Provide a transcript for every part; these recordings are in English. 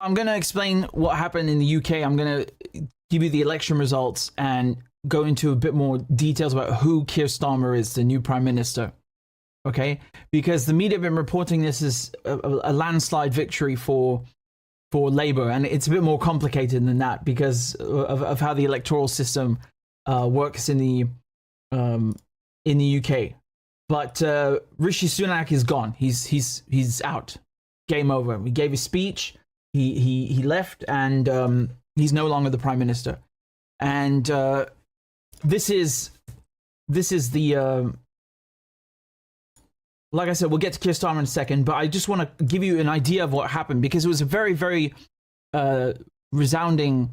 I'm going to explain what happened in the UK. I'm going to give you the election results and go into a bit more details about who Keir Starmer is, the new Prime Minister. Okay? Because the media have been reporting this as a landslide victory for Labour, and it's a bit more complicated than that because of how the electoral system works in the UK. But Rishi Sunak is gone. He's out. Game over. He gave his speech. He left, and he's no longer the Prime Minister. And this is the like I said, we'll get to Keir Starmer in a second, but I just want to give you an idea of what happened because it was a very, very resounding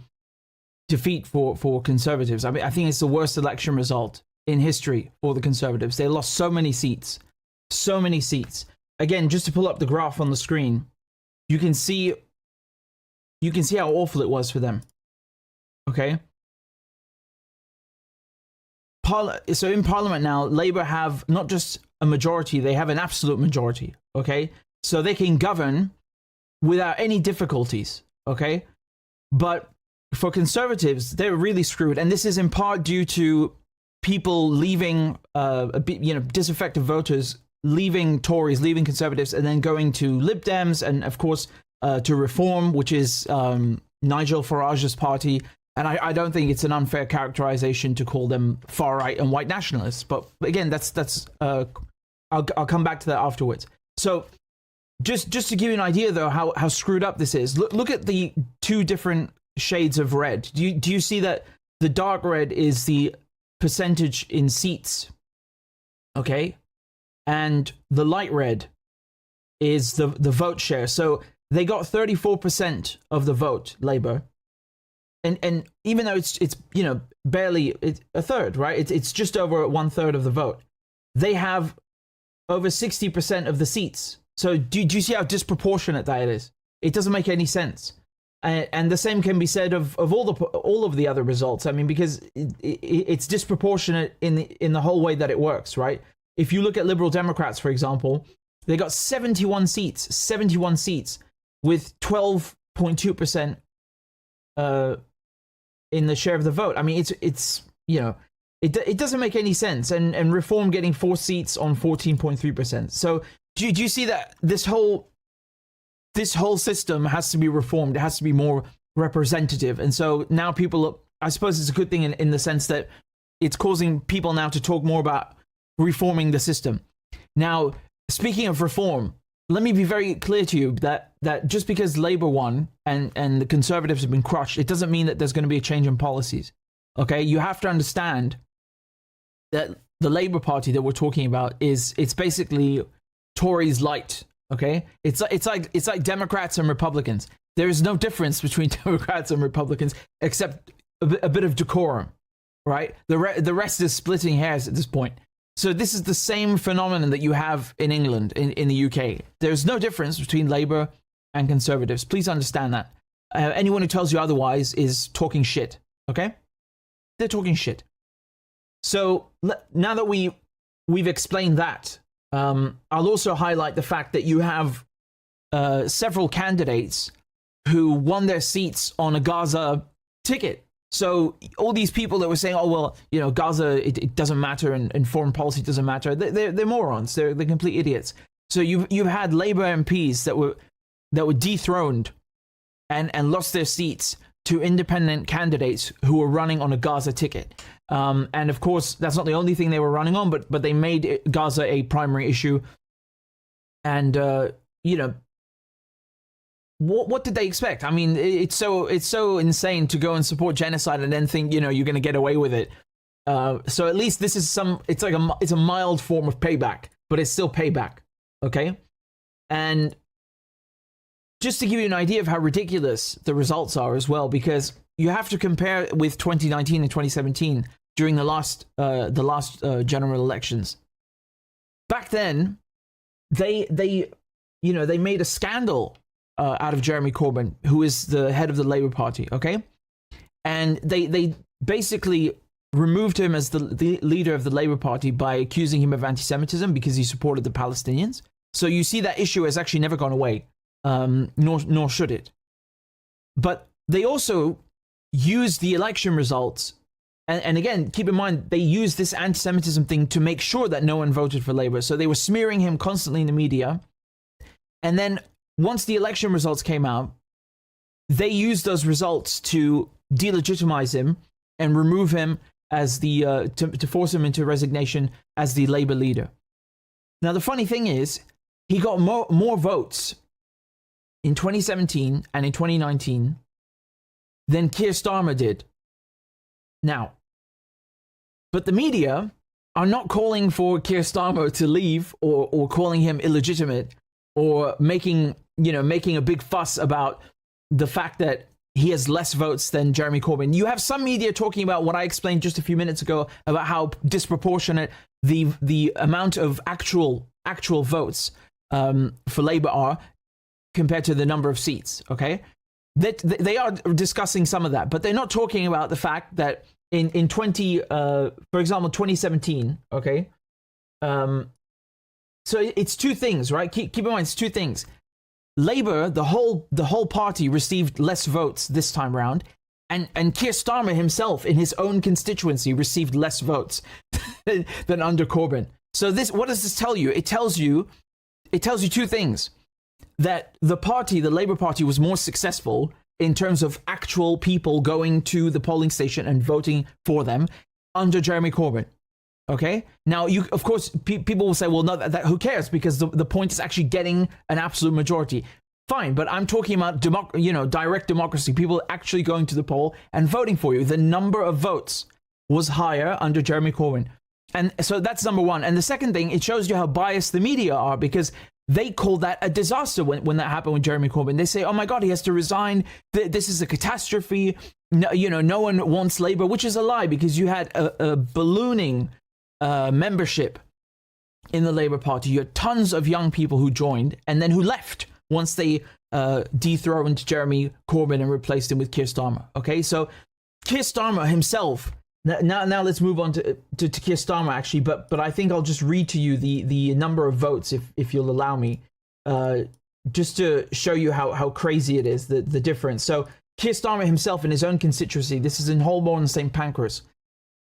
defeat for Conservatives. I mean, I think it's the worst election result in history for the Conservatives. They lost so many seats. Again, just to pull up the graph on the screen, you can see how awful it was for them. Okay? So in Parliament now, Labour have not just a majority, they have an absolute majority. Okay? So they can govern without any difficulties. Okay? But for Conservatives, they're really screwed. And this is in part due to people leaving, disaffected voters leaving Tories, leaving Conservatives, and then going to Lib Dems and, of course, to Reform, which is Nigel Farage's party. And I don't think it's an unfair characterization to call them far-right and white nationalists. But again, I'll come back to that afterwards. So just to give you an idea, though, how screwed up this is, look at the two different shades of red. Do you see that the dark red is the percentage in seats? Okay? And the light red is the vote share. So they got 34% of the vote, Labour. And even though it's barely a third, right? It's just over 1/3 of the vote. They have over 60% of the seats. So do you see how disproportionate that is? It doesn't make any sense. And the same can be said of all of the other results. I mean, because it's disproportionate in the whole way that it works, right? If you look at Liberal Democrats, for example, they got 71 seats with 12.2% in the share of the vote. I mean, it doesn't make any sense. And Reform getting 4 seats on 14.3%. So do you see that this whole system has to be reformed? It has to be more representative. And so now I suppose it's a good thing in the sense that it's causing people now to talk more about reforming the system. Now, speaking of reform, let me be very clear to you that just because Labour won and the Conservatives have been crushed, it doesn't mean that there's going to be a change in policies. Okay? You have to understand that the Labour Party that we're talking about it's basically Tories light. Okay? It's like Democrats and Republicans. There is no difference between Democrats and Republicans except a bit of decorum, right? The rest is splitting hairs at this point. So this is the same phenomenon that you have in England, in the UK. There's no difference between Labour and Conservatives. Please understand that. Anyone who tells you otherwise is talking shit, okay? They're talking shit. So now that we've explained that, I'll also highlight the fact that you have several candidates who won their seats on a Gaza ticket. So all these people that were saying, oh, well, Gaza, it doesn't matter and foreign policy doesn't matter, they're morons. They're complete idiots. So you've had Labour MPs that were dethroned and lost their seats to independent candidates who were running on a Gaza ticket. And of course, that's not the only thing they were running on, but they made Gaza a primary issue. And, what did they expect? I mean, it's so insane to go and support genocide and then think, you're going to get away with it. So at least this is it's a mild form of payback, but it's still payback. Okay. And just to give you an idea of how ridiculous the results are as well, because you have to compare with 2019 and 2017 during the last general elections. Back then, they made a scandal out of Jeremy Corbyn, who is the head of the Labour Party, okay? And they basically removed him as the leader of the Labour Party by accusing him of anti-Semitism because he supported the Palestinians. So you see that issue has actually never gone away, nor should it. But they also used the election results. And again, keep in mind, they used this anti-Semitism thing to make sure that no one voted for Labour. So they were smearing him constantly in the media. And then once the election results came out, they used those results to delegitimize him and remove him as the to force him into resignation as the Labour leader. Now, the funny thing is, he got more votes in 2017 and in 2019 than Keir Starmer did. Now, but the media are not calling for Keir Starmer to leave or calling him illegitimate or making a big fuss about the fact that he has less votes than Jeremy Corbyn. You have some media talking about what I explained just a few minutes ago about how disproportionate the amount of actual votes for Labour are compared to the number of seats. Okay, they are discussing some of that, but they're not talking about the fact that in for example 2017. Okay, so it's two things, right? Keep in mind, it's two things. Labour, the whole party received less votes this time round, and Keir Starmer himself in his own constituency received less votes than under Corbyn. So what does this tell you? It tells you two things: that the Labour Party was more successful in terms of actual people going to the polling station and voting for them under Jeremy Corbyn. Okay. Now, of course, people will say, well, no, who cares? Because the point is actually getting an absolute majority. Fine, but I'm talking about direct democracy, people actually going to the poll and voting for you. The number of votes was higher under Jeremy Corbyn. And so that's number one. And the second thing, it shows you how biased the media are, because they call that a disaster when that happened with Jeremy Corbyn. They say, oh my God, he has to resign. This is a catastrophe. No one wants Labour, which is a lie, because you had a ballooning membership in the Labour Party. You had tons of young people who joined and then who left once they dethroned Jeremy Corbyn and replaced him with Keir Starmer. Okay, so Keir Starmer himself. Now let's move on to Keir Starmer, actually. But I think I'll just read to you the number of votes, if you'll allow me, just to show you how crazy it is, the difference. So Keir Starmer himself in his own constituency, this is in Holborn and St Pancras.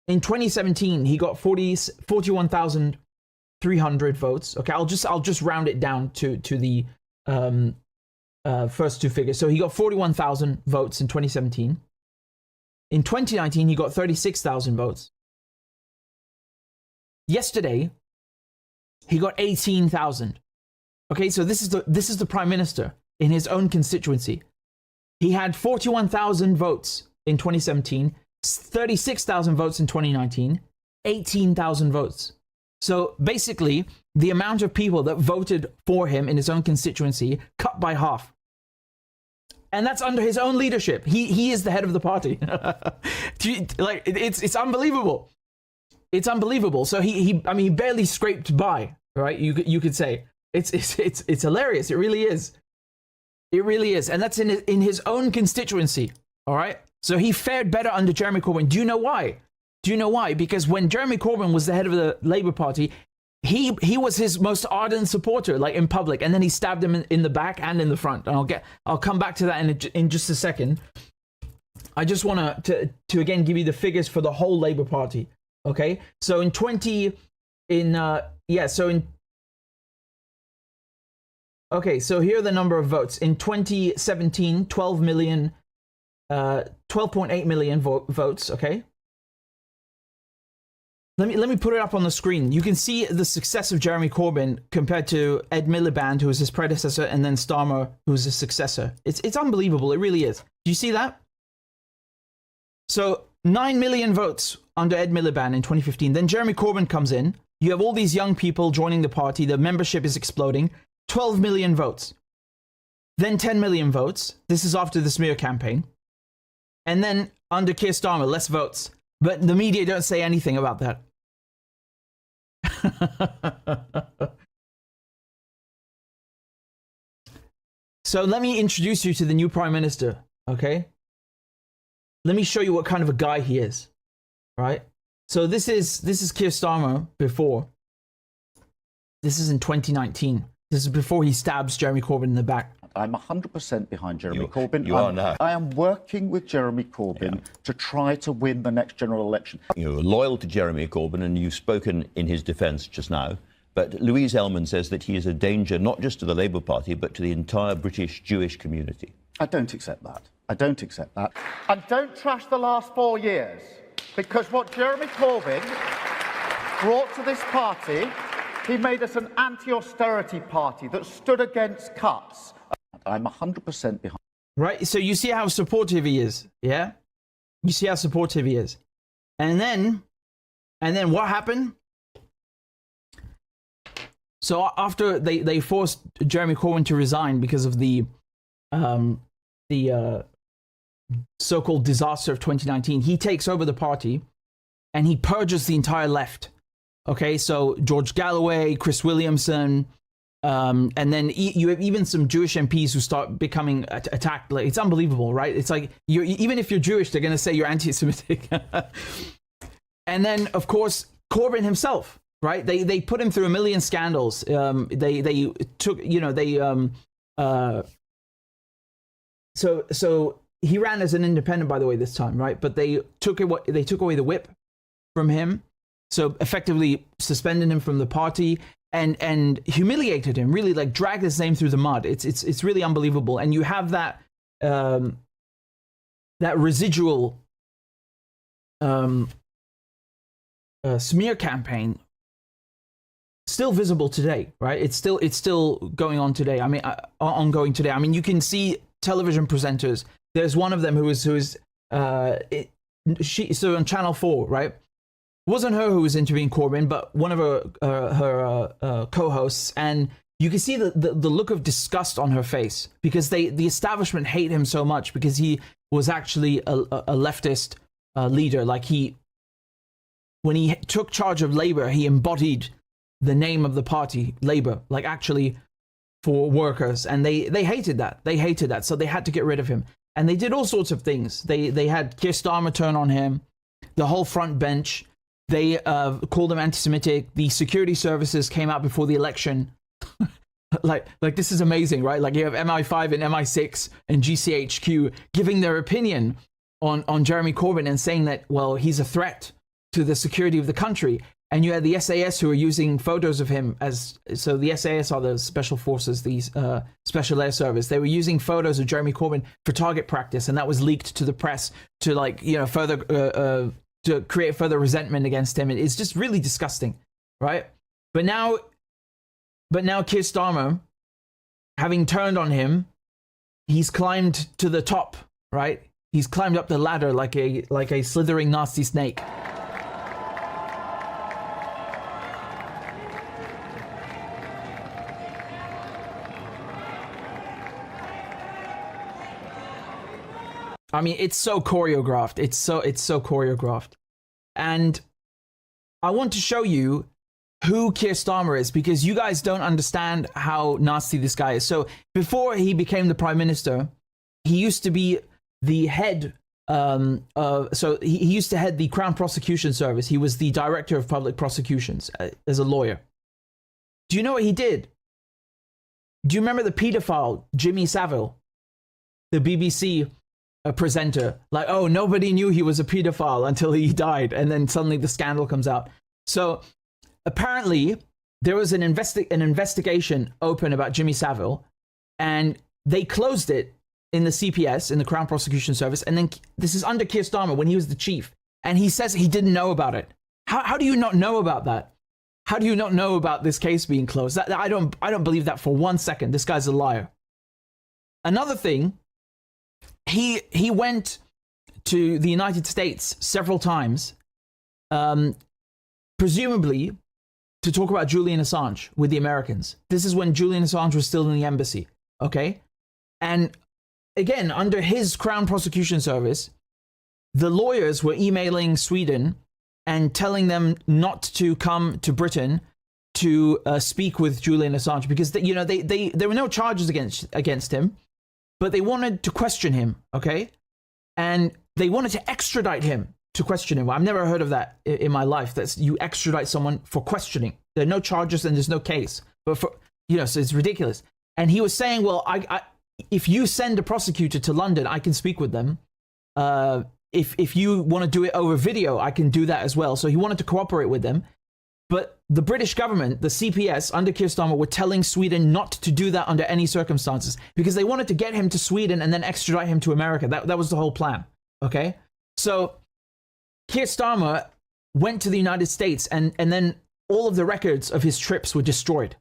In 2017, he got 41,300 votes. Okay, I'll just round it down to the first two figures. So he got 41,000 votes in 2017. In 2019, he got 36,000 votes. Yesterday, he got 18,000. Okay, so this is the Prime Minister in his own constituency. He had 41,000 votes in 2017. 36,000 votes in 2019, 18,000 votes. So basically, the amount of people that voted for him in his own constituency cut by half. And that's under his own leadership. He is the head of the party. It's unbelievable. It's unbelievable. So he barely scraped by, right? You could say it's hilarious. It really is. It really is. And that's in his own constituency. All right. So he fared better under Jeremy Corbyn. Do you know why? Because when Jeremy Corbyn was the head of the Labour Party, he was his most ardent supporter, like in public, and then he stabbed him in the back and in the front. And I'll come back to that in just a second. I just want to again give you the figures for the whole Labour Party. Okay, so so here are the number of votes in 2017: 12.8 million votes. Okay. Let me put it up on the screen. You can see the success of Jeremy Corbyn compared to Ed Miliband, who was his predecessor, and then Starmer, who's his successor. It's unbelievable. It really is. Do you see that? So 9 million votes under Ed Miliband in 2015. Then Jeremy Corbyn comes in. You have all these young people joining the party. The membership is exploding. 12 million votes. Then 10 million votes. This is after the smear campaign. And then under Keir Starmer, less votes. But the media don't say anything about that. So let me introduce you to the new Prime Minister, okay? Let me show you what kind of a guy he is, right? So this is Keir Starmer before. This is in 2019. This is before he stabs Jeremy Corbyn in the back. I'm 100% behind Jeremy Corbyn. You are now. I am working with Jeremy Corbyn to try to win the next general election. You're loyal to Jeremy Corbyn, and you've spoken in his defence just now. But Louise Ellman says that he is a danger not just to the Labour Party, but to the entire British Jewish community. I don't accept that. I don't accept that. And don't trash the last 4 years, because what Jeremy Corbyn brought to this party, he made us an anti-austerity party that stood against cuts. I'm 100% behind. Right, so you see how supportive he is, yeah? You see how supportive he is. And then what happened? So after they forced Jeremy Corbyn to resign because of the so-called disaster of 2019, he takes over the party and he purges the entire left. Okay, so George Galloway, Chris Williamson, and then you have even some Jewish MPs who start becoming attacked. Like, it's unbelievable, right? It's like, even if you're Jewish, they're going to say you're anti-Semitic. And then, of course, Corbyn himself, right? They put him through a million scandals. They took, so he ran as an independent, by the way, this time, right? But they took away the whip from him, so effectively suspended him from the party and humiliated him, really, like, dragged his name through the mud. It's really unbelievable. And you have that residual smear campaign still visible today, right? It's still going on today. I mean, ongoing today. I mean, you can see television presenters. There's one of them who is on Channel 4, right? It wasn't her who was interviewing Corbyn, but one of her co-hosts, and you can see the look of disgust on her face, because the establishment hate him so much because he was actually a leftist leader. Like, when he took charge of Labour, he embodied the name of the party, Labour, like, actually for workers, and they hated that. They hated that, so they had to get rid of him. And they did all sorts of things. They had Keir Starmer turn on him, the whole front bench. They called him anti-Semitic. The security services came out before the election. like this is amazing, right? Like, you have MI5 and MI6 and GCHQ giving their opinion on Jeremy Corbyn and saying that, well, he's a threat to the security of the country. And you had the SAS who are using photos of him so the SAS are the special forces, these special air service. They were using photos of Jeremy Corbyn for target practice, and that was leaked to the press to, like, further to create further resentment against him. It's just really disgusting, right? But now Keir Starmer, having turned on him, he's climbed to the top, right? He's climbed up the ladder like a slithering nasty snake. I mean, it's so choreographed. It's so choreographed. And I want to show you who Keir Starmer is, because you guys don't understand how nasty this guy is. So before he became the prime minister, he used to be the head so he used to head the Crown Prosecution Service. He was the director of public prosecutions as a lawyer. Do you know what he did? Do you remember the paedophile Jimmy Savile, the BBC presenter? Like, oh, nobody knew he was a paedophile until he died, and then suddenly the scandal comes out. So apparently there was an investigation open about Jimmy Savile, and they closed it in the CPS, in the Crown Prosecution Service. And then this is under Keir Starmer when he was the chief, and he says he didn't know about it. How do you not know about that? How do you not know about this case being closed? I don't believe that for 1 second. This guy's a liar. Another thing, he went to the United States several times, presumably to talk about Julian Assange with the Americans. This is when Julian Assange was still in the embassy, okay? And again, under his Crown Prosecution Service, the lawyers were emailing Sweden and telling them not to come to Britain to speak with Julian Assange, because there were no charges against him, but they wanted to question him, okay? And they wanted to extradite him to question him. I've never heard of that in my life. That's you extradite someone for questioning. There are no charges and there's no case, but so it's ridiculous. And he was saying, well, if you send a prosecutor to London, I can speak with them. If you want to do it over video, I can do that as well. So he wanted to cooperate with them. But the British government, the CPS under Keir Starmer, were telling Sweden not to do that under any circumstances because they wanted to get him to Sweden and then extradite him to America. That was the whole plan. Okay? So Keir Starmer went to the United States and then all of the records of his trips were destroyed.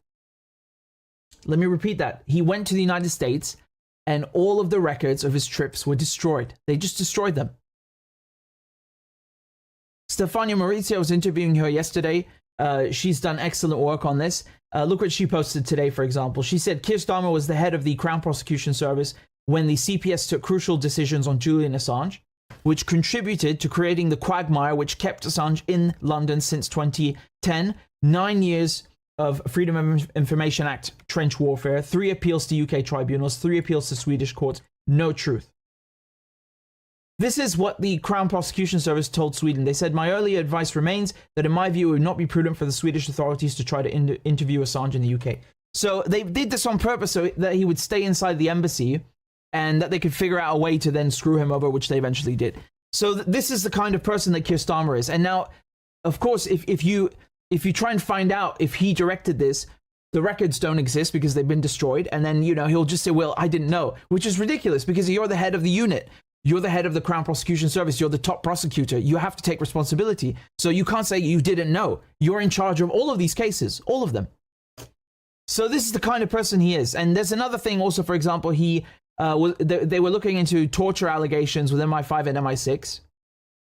Let me repeat that. He went to the United States and all of the records of his trips were destroyed. They just destroyed them. Stefania Maurizio was interviewing her yesterday. She's done excellent work on this. Look what she posted today, for example. She said Keir Starmer was the head of the Crown Prosecution Service when the CPS took crucial decisions on Julian Assange, which contributed to creating the quagmire which kept Assange in London since 2010. 9 years of Freedom of Information Act trench warfare, 3 appeals to UK tribunals, 3 appeals to Swedish courts, no truth. This is what the Crown Prosecution Service told Sweden. They said, my earlier advice remains that in my view, it would not be prudent for the Swedish authorities to try to interview Assange in the UK. So they did this on purpose so that he would stay inside the embassy and that they could figure out a way to then screw him over, which they eventually did. So this is the kind of person that Keir Starmer is. And now, of course, if you try and find out if he directed this, the records don't exist because they've been destroyed. And then, he'll just say, well, I didn't know, which is ridiculous because you're the head of the unit. You're the head of the Crown Prosecution Service. You're the top prosecutor. You have to take responsibility. So you can't say you didn't know. You're in charge of all of these cases, all of them. So this is the kind of person he is. And there's another thing also, for example, they were looking into torture allegations with MI5 and MI6,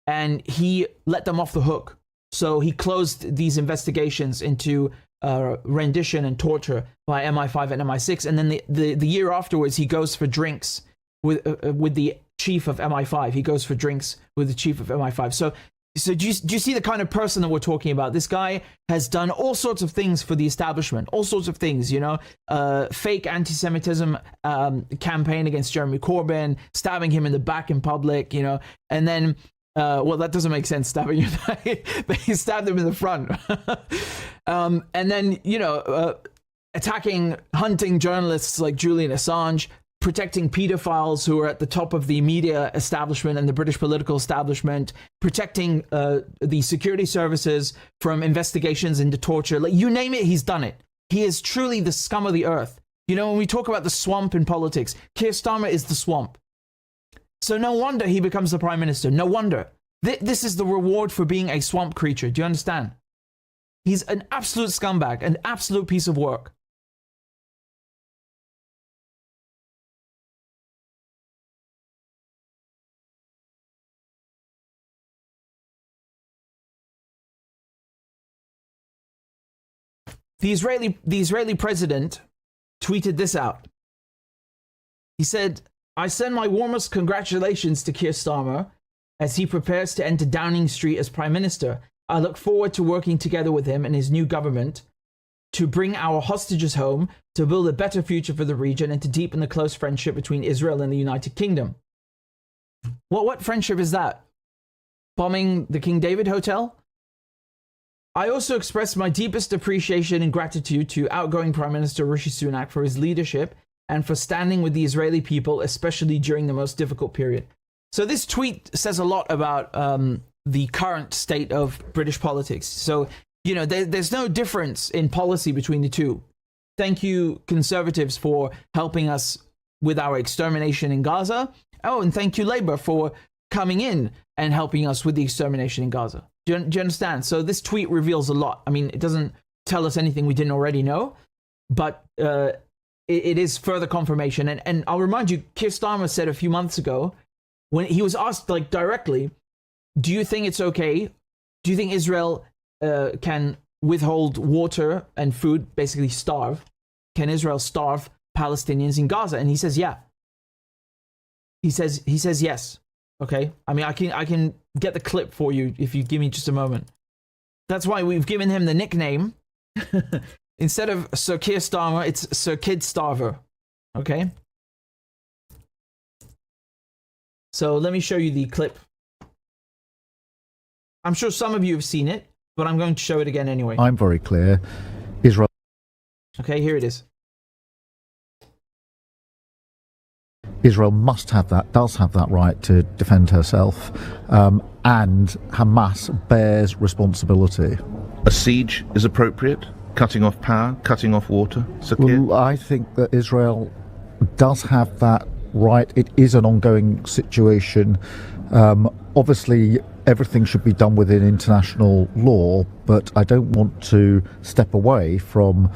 and he let them off the hook. So he closed these investigations into rendition and torture by MI5 and MI6. And then the year afterwards, he goes for drinks with the chief of MI5. He goes for drinks with the chief of MI5. So do you see the kind of person that we're talking about? This guy has done all sorts of things for the establishment, all sorts of things, fake anti-Semitism campaign against Jeremy Corbyn, stabbing him in the back in public, and then, well, that doesn't make sense, stabbing him. They stabbed him in the front. And then, hunting journalists like Julian Assange, protecting pedophiles who are at the top of the media establishment and the British political establishment, protecting the security services from investigations into torture. Like, you name it, he's done it. He is truly the scum of the earth. When we talk about the swamp in politics, Keir Starmer is the swamp. So no wonder he becomes the prime minister. No wonder. This is the reward for being a swamp creature. Do you understand? He's an absolute scumbag, an absolute piece of work. The Israeli president tweeted this out. He said, I send my warmest congratulations to Keir Starmer as he prepares to enter Downing Street as Prime Minister. I look forward to working together with him and his new government to bring our hostages home, to build a better future for the region, and to deepen the close friendship between Israel and the United Kingdom. What friendship is that? Bombing the King David Hotel? I also express my deepest appreciation and gratitude to outgoing Prime Minister Rishi Sunak for his leadership and for standing with the Israeli people, especially during the most difficult period. So this tweet says a lot about the current state of British politics. So, there's no difference in policy between the two. Thank you, Conservatives, for helping us with our extermination in Gaza. Oh, and thank you, Labour, for coming in and helping us with the extermination in Gaza. Do you understand? So this tweet reveals a lot. I mean, it doesn't tell us anything we didn't already know, but it is further confirmation. And I'll remind you, Keir Starmer said a few months ago, when he was asked directly, do you think it's okay? Do you think Israel can withhold water and food, basically starve? Can Israel starve Palestinians in Gaza? And he says, yeah. He says yes. Okay. I mean, I can get the clip for you if you give me just a moment. That's why we've given him the nickname. Instead of Sir Keir Starmer, it's Sir Kid Starver. Okay. So let me show you the clip. I'm sure some of you have seen it, but I'm going to show it again anyway. I'm very clear. Israel. Okay, here it is. Israel must have that, does have that right to defend herself, and Hamas bears responsibility. A siege is appropriate? Cutting off power, cutting off water? Sakir? Well, I think that Israel does have that right. It is an ongoing situation. Obviously, everything should be done within international law, but I don't want to step away from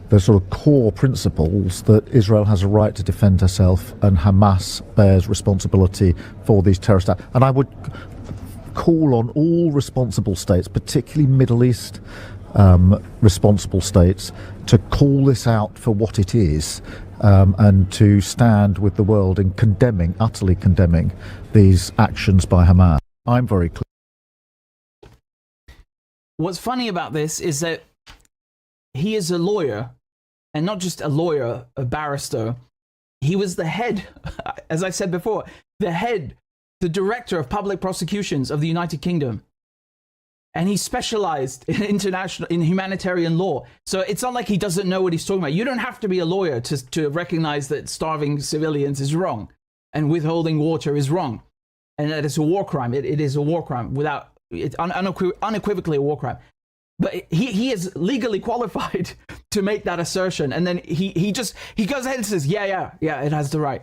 the sort of core principles that Israel has a right to defend herself and Hamas bears responsibility for these terrorist acts. And I would call on all responsible states, particularly Middle East responsible states, to call this out for what it is, and to stand with the world in condemning, utterly condemning, these actions by Hamas. I'm very clear. What's funny about this is that he is a lawyer, and not just a lawyer, a barrister. He was the head, as I said before, the director of public prosecutions of the United Kingdom. And he specialized in humanitarian law. So it's not like he doesn't know what he's talking about. You don't have to be a lawyer to recognize that starving civilians is wrong and withholding water is wrong, and that it's a war crime. It is a war crime, unequivocally a war crime. But he is legally qualified to make that assertion. And then he goes ahead and says, yeah, it has the right.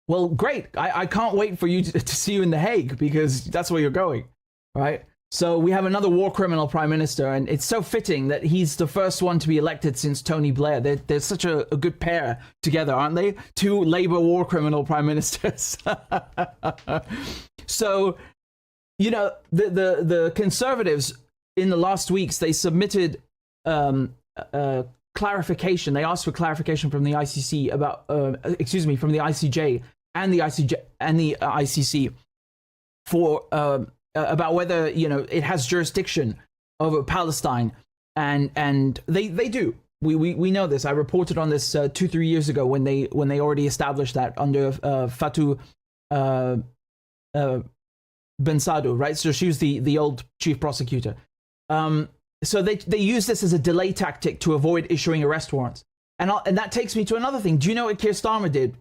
Well, great. I can't wait for you to see you in The Hague, because that's where you're going, right? So we have another war criminal prime minister, and it's so fitting that he's the first one to be elected since Tony Blair. They're such a good pair together, aren't they? Two Labour war criminal prime ministers. So, you know, the Conservatives in the last weeks, they submitted clarification. They asked for clarification from the ICC about, from the ICJ and the ICC for about whether, you know, it has jurisdiction over Palestine, and they do. We know this. I reported on this 2-3 years ago when they already established that under Fatou Bensouda, right? So she was the old chief prosecutor. So they use this as a delay tactic to avoid issuing arrest warrants. And that takes me to another thing. Do you know what Keir Starmer did?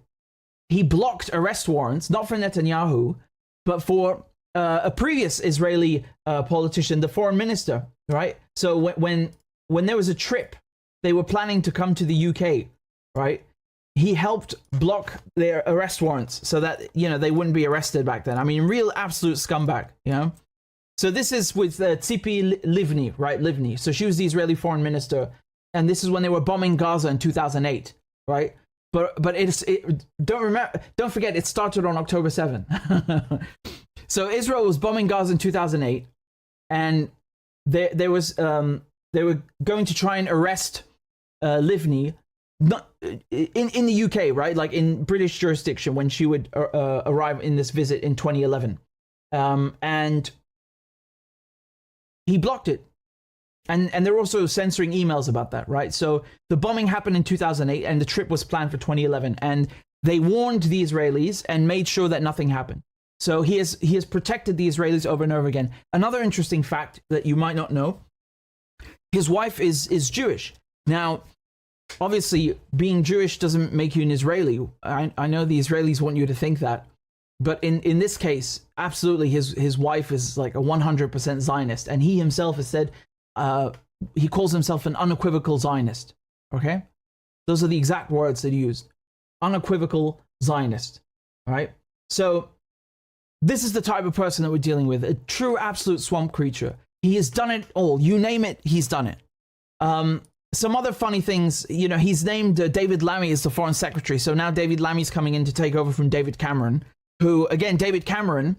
He blocked arrest warrants, not for Netanyahu, but for a previous Israeli politician, the foreign minister, right? So when there was a trip, they were planning to come to the UK, right? He helped block their arrest warrants so that, you know, they wouldn't be arrested back then. I mean, real absolute scumbag, you know? So this is with Tzipi Livni, right? Livni. So she was the Israeli foreign minister, and this is when they were bombing Gaza in 2008, right? But don't forget, it started on October 7. So Israel was bombing Gaza in 2008, and they were going to try and arrest Livni, not in the UK, right? Like in British jurisdiction, when she would arrive in this visit in 2011, and he blocked it. And they're also censoring emails about that, right? So the bombing happened in 2008, and the trip was planned for 2011, and they warned the Israelis and made sure that nothing happened. So he has protected the Israelis over and over again. Another interesting fact that you might not know: his wife is Jewish. Now, obviously, being Jewish doesn't make you an Israeli. I know the Israelis want you to think that, but in this case, absolutely, his wife is like a 100% Zionist, and he himself has said. He calls himself an unequivocal Zionist. Okay? Those are the exact words that he used. Unequivocal Zionist. All right? So, this is the type of person that we're dealing with. A true absolute swamp creature. He has done it all. You name it, he's done it. Some other funny things, you know, he's named David Lammy as the foreign secretary. So now David Lammy's coming in to take over from David Cameron, who, again, David Cameron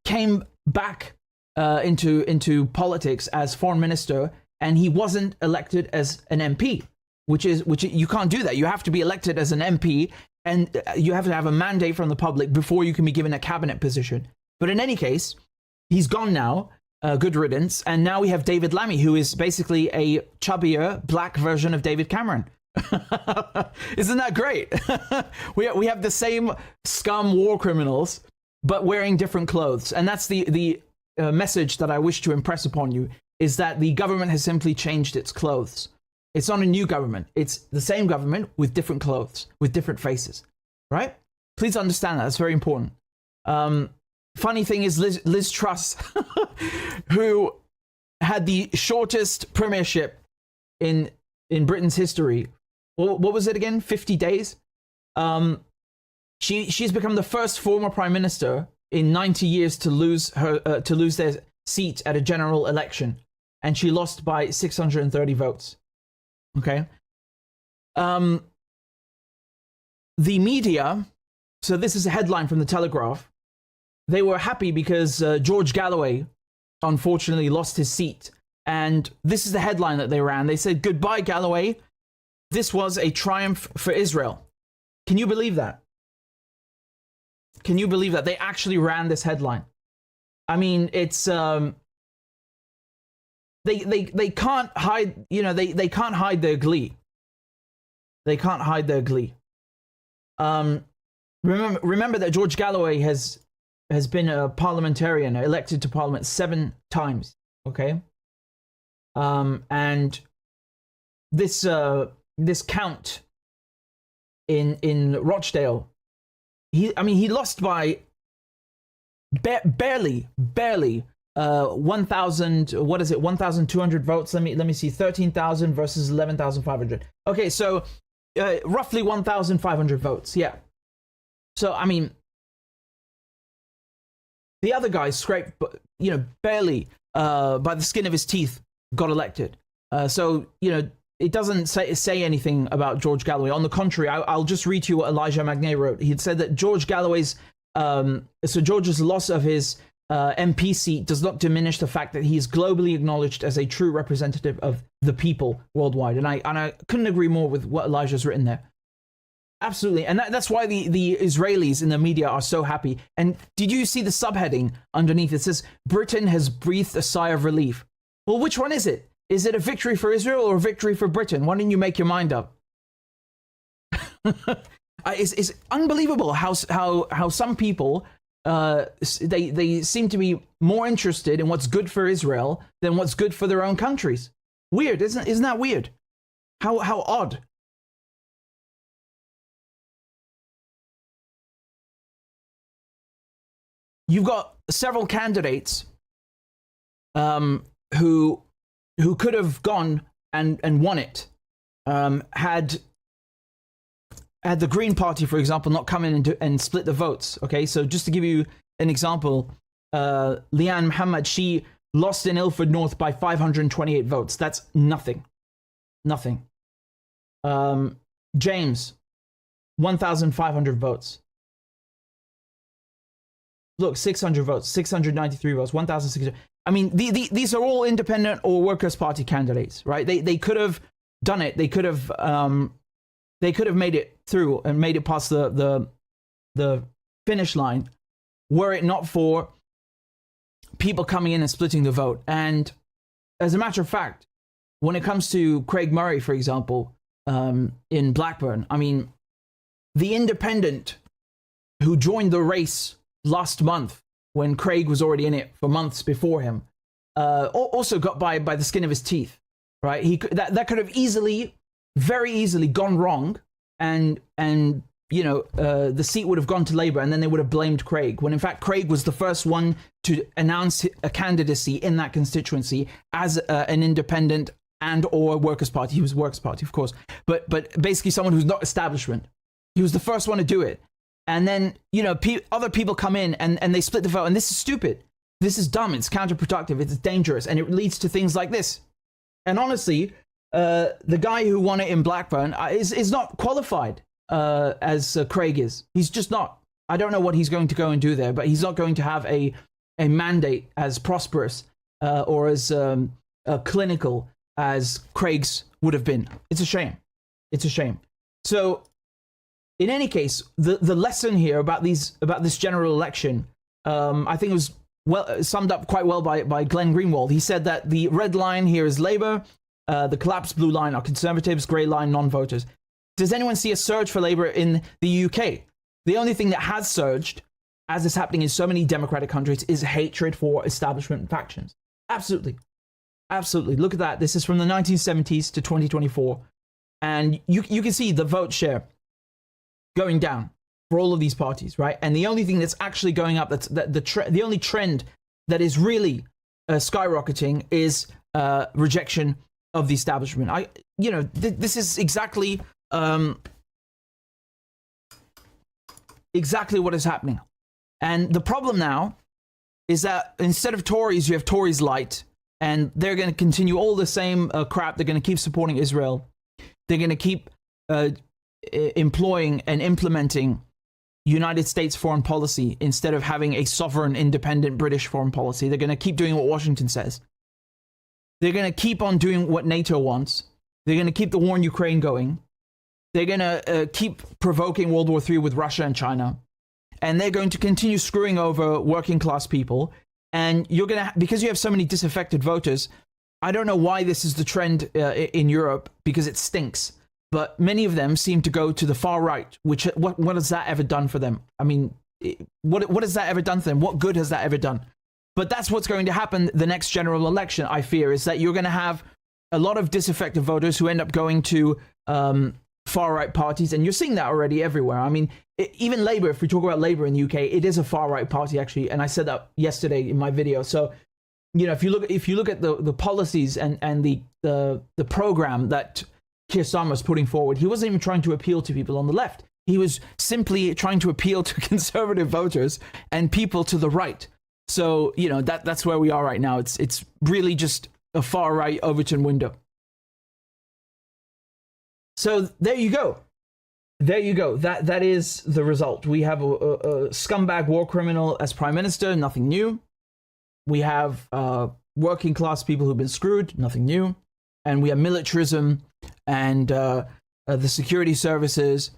came back into politics as foreign minister, and he wasn't elected as an MP, which you can't do that. You have to be elected as an MP, and you have to have a mandate from the public before you can be given a cabinet position. But in any case, he's gone now. Good riddance. And now we have David Lammy, who is basically a chubbier black version of David Cameron. Isn't that great? we have the same scum war criminals, but wearing different clothes, and that's the message that I wish to impress upon you, is that the government has simply changed its clothes. It's not a new government. It's the same government with different clothes, with different faces, right? Please understand that. That's very important. Funny thing is Liz Truss, who had the shortest premiership in Britain's history. What was it again? 50 days. She's become the first former prime minister in 90 years to lose their seat at a general election, and she lost by 630 votes. Okay. The media. So this is a headline from the Telegraph. They were happy because George Galloway, unfortunately, lost his seat. And this is the headline that they ran. They said, "Goodbye, Galloway. This was a triumph for Israel." Can you believe that? Can you believe that? They actually ran this headline. I mean, it's... They can't hide, they can't hide their glee. They can't hide their glee. Remember that George Galloway has been a parliamentarian, elected to parliament 7 times. Okay, and this count in Rochdale, he lost by barely 1,000. What is it? 1,200 votes. Let me see. 13,000 versus 11,500. Okay, so roughly 1,500 votes. Yeah. So, I mean, the other guy scraped, barely by the skin of his teeth got elected. So, it doesn't say anything about George Galloway. On the contrary, I'll just read to you what Elijah Magnet wrote. He had said that George's loss of his MP seat does not diminish the fact that he is globally acknowledged as a true representative of the people worldwide. And I couldn't agree more with what Elijah's written there. Absolutely. And that's why the Israelis in the media are so happy. And did you see the subheading underneath? It says, "Britain has breathed a sigh of relief." Well, which one is it? Is it a victory for Israel or a victory for Britain? Why didn't you make your mind up? It's unbelievable how some people, they seem to be more interested in what's good for Israel than what's good for their own countries. Weird, isn't that weird? How odd. You've got several candidates who could have gone and won it had the Green Party, for example, not come in and split the votes. Okay, so just to give you an example, Leanne Mohammed, she lost in Ilford North by 528 votes. That's nothing. Nothing. James, 1,500 votes. Look, 600 votes, 693 votes, 1,600. I mean, these are all independent or Workers' Party candidates, right? They could have done it. They could have made it through and made it past the finish line, were it not for people coming in and splitting the vote. And as a matter of fact, when it comes to Craig Murray, for example, in Blackburn, I mean, the independent who joined the race last month when Craig was already in it for months before him, also got by the skin of his teeth, right? That could have very easily gone wrong, and the seat would have gone to Labour, and then they would have blamed Craig, when in fact Craig was the first one to announce a candidacy in that constituency as an independent and or Workers' Party. He was Workers' Party, of course, but basically someone who's not establishment. He was the first one to do it. And then, other people come in and they split the vote. And this is stupid. This is dumb. It's counterproductive. It's dangerous. And it leads to things like this. And honestly, the guy who won it in Blackburn is not qualified as Craig is. He's just not. I don't know what he's going to go and do there, but he's not going to have a mandate as prosperous or as clinical as Craig's would have been. It's a shame. It's a shame. So, in any case, the lesson here about this general election, I think it was summed up quite well by Glenn Greenwald. He said that the red line here is Labour, the collapsed blue line are Conservatives, grey line non-voters. Does anyone see a surge for Labour in the UK? The only thing that has surged, as is happening in so many democratic countries, is hatred for establishment factions. Absolutely. Absolutely. Look at that. This is from the 1970s to 2024. And you can see the vote share going down. for all of these parties, right? And the only thing that's actually going up, the only trend that is really skyrocketing is rejection of the establishment. This is exactly exactly what is happening. And the problem now is that instead of Tories, you have Tories light, and they're going to continue all the same crap. They're going to keep supporting Israel. They're going to keep employing and implementing United States foreign policy instead of having a sovereign, independent British foreign policy. They're going to keep doing what Washington says. They're going to keep on doing what NATO wants. They're going to keep the war in Ukraine going. They're going to keep provoking World War III with Russia and China. And they're going to continue screwing over working class people. And you're going to, because you have so many disaffected voters, I don't know why this is the trend in Europe, because it stinks. But many of them seem to go to the far right, which, what has that ever done for them? I mean, what has that ever done for them? What good has that ever done? But that's what's going to happen the next general election, I fear, is that you're going to have a lot of disaffected voters who end up going to far-right parties, and you're seeing that already everywhere. I mean, even Labour, if we talk about Labour in the UK, it is a far-right party, actually, and I said that yesterday in my video. So, if you look at the policies and the program that Keir Starmer was putting forward, he wasn't even trying to appeal to people on the left. He was simply trying to appeal to conservative voters and people to the right. So, that's where we are right now. It's really just a far-right Overton window. So there you go. There you go. That is the result. We have a scumbag war criminal as prime minister, nothing new. We have working class people who've been screwed, nothing new. And we have militarism and the security services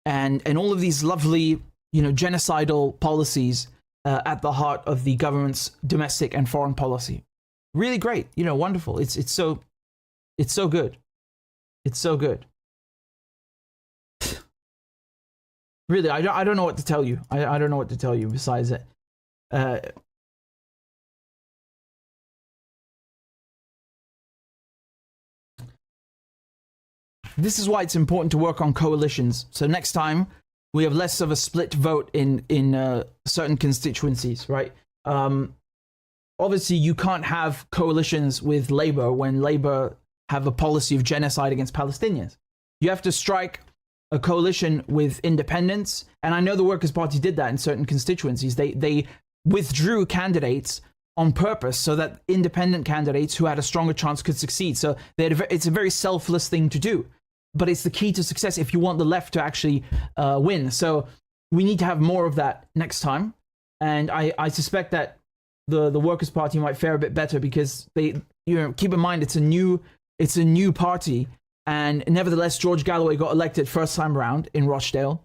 and all of these lovely, genocidal policies at the heart of the government's domestic and foreign policy. Really great, wonderful. It's so good. It's so good. Really, I don't know what to tell you. I don't know what to tell you besides it. This is why it's important to work on coalitions. So next time we have less of a split vote in certain constituencies, right? Obviously, you can't have coalitions with Labour when Labour have a policy of genocide against Palestinians. You have to strike a coalition with independents, and I know the Workers' Party did that in certain constituencies. They withdrew candidates on purpose so that independent candidates who had a stronger chance could succeed. So it's a very selfless thing to do, but it's the key to success if you want the left to actually win. So we need to have more of that next time, and I suspect that the Workers' Party might fare a bit better because they, keep in mind it's a new party. And nevertheless, George Galloway got elected first time around in Rochdale.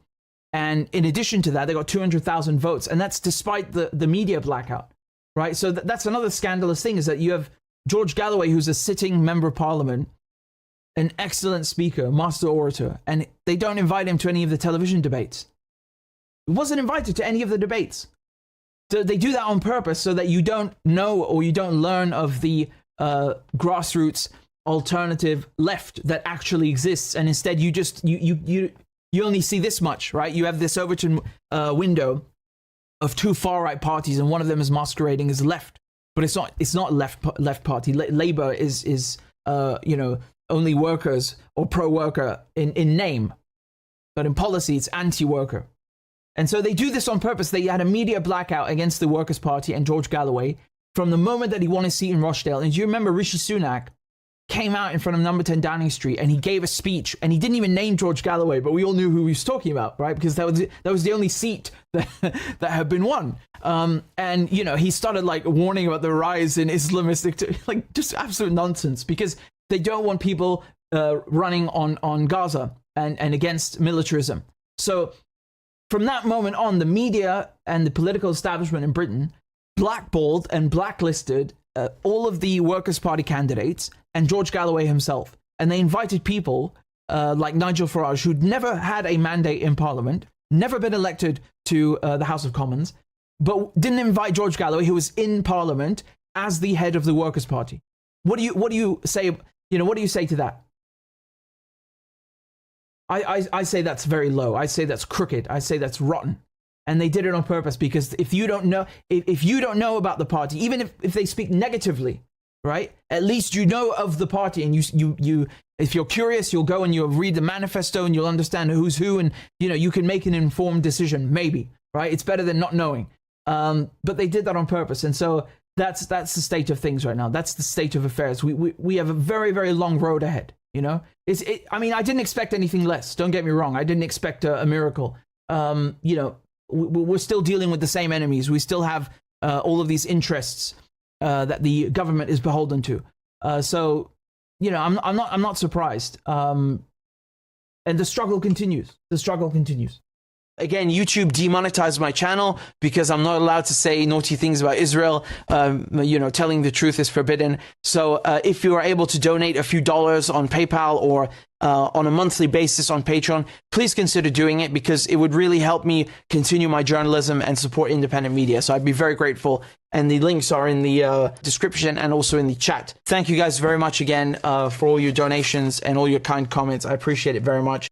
And in addition to that, they got 200,000 votes. And that's despite the media blackout, right? So that's another scandalous thing, is that you have George Galloway, who's a sitting member of parliament, an excellent speaker, master orator, and they don't invite him to any of the television debates. He wasn't invited to any of the debates. So they do that on purpose so that you don't know or you don't learn of the grassroots alternative left that actually exists, and instead you just you only see this much, right? You have this Overton window of two far right parties, and one of them is masquerading as left, but it's not left party. Labour is only workers or pro-worker in name, but in policy it's anti-worker. And so they do this on purpose. They had a media blackout against the Workers' Party and George Galloway from the moment that he won his seat in Rochdale. And do you remember Rishi Sunak came out in front of number 10 Downing Street and he gave a speech, and he didn't even name George Galloway, but we all knew who he was talking about, right? Because that was the only seat that had been won. And he started warning about the rise in Islamistic, just absolute nonsense, because they don't want people running on Gaza and against militarism. So from that moment on, the media and the political establishment in Britain blackballed and blacklisted all of the Workers' Party candidates and George Galloway himself. And they invited people like Nigel Farage, who'd never had a mandate in Parliament, never been elected to the House of Commons, but didn't invite George Galloway, who was in Parliament as the head of the Workers' Party. What do you say? What do you say to that? I say that's very low. I say that's crooked. I say that's rotten. And they did it on purpose, because if you don't know about the party, even if they speak negatively, right? At least you know of the party, and you if you're curious, you'll go and you'll read the manifesto and you'll understand who's who, and you can make an informed decision, maybe, right? It's better than not knowing. But they did that on purpose, and so that's the state of things right now. That's the state of affairs. We have a very, very long road ahead. I mean, I didn't expect anything less. Don't get me wrong. I didn't expect a miracle. We're still dealing with the same enemies. We still have all of these interests that the government is beholden to. So I'm not surprised. And the struggle continues. Again, YouTube demonetized my channel because I'm not allowed to say naughty things about Israel. Telling the truth is forbidden. So if you are able to donate a few dollars on PayPal or on a monthly basis on Patreon, please consider doing it, because it would really help me continue my journalism and support independent media. So I'd be very grateful. And the links are in the description and also in the chat. Thank you guys very much again for all your donations and all your kind comments. I appreciate it very much.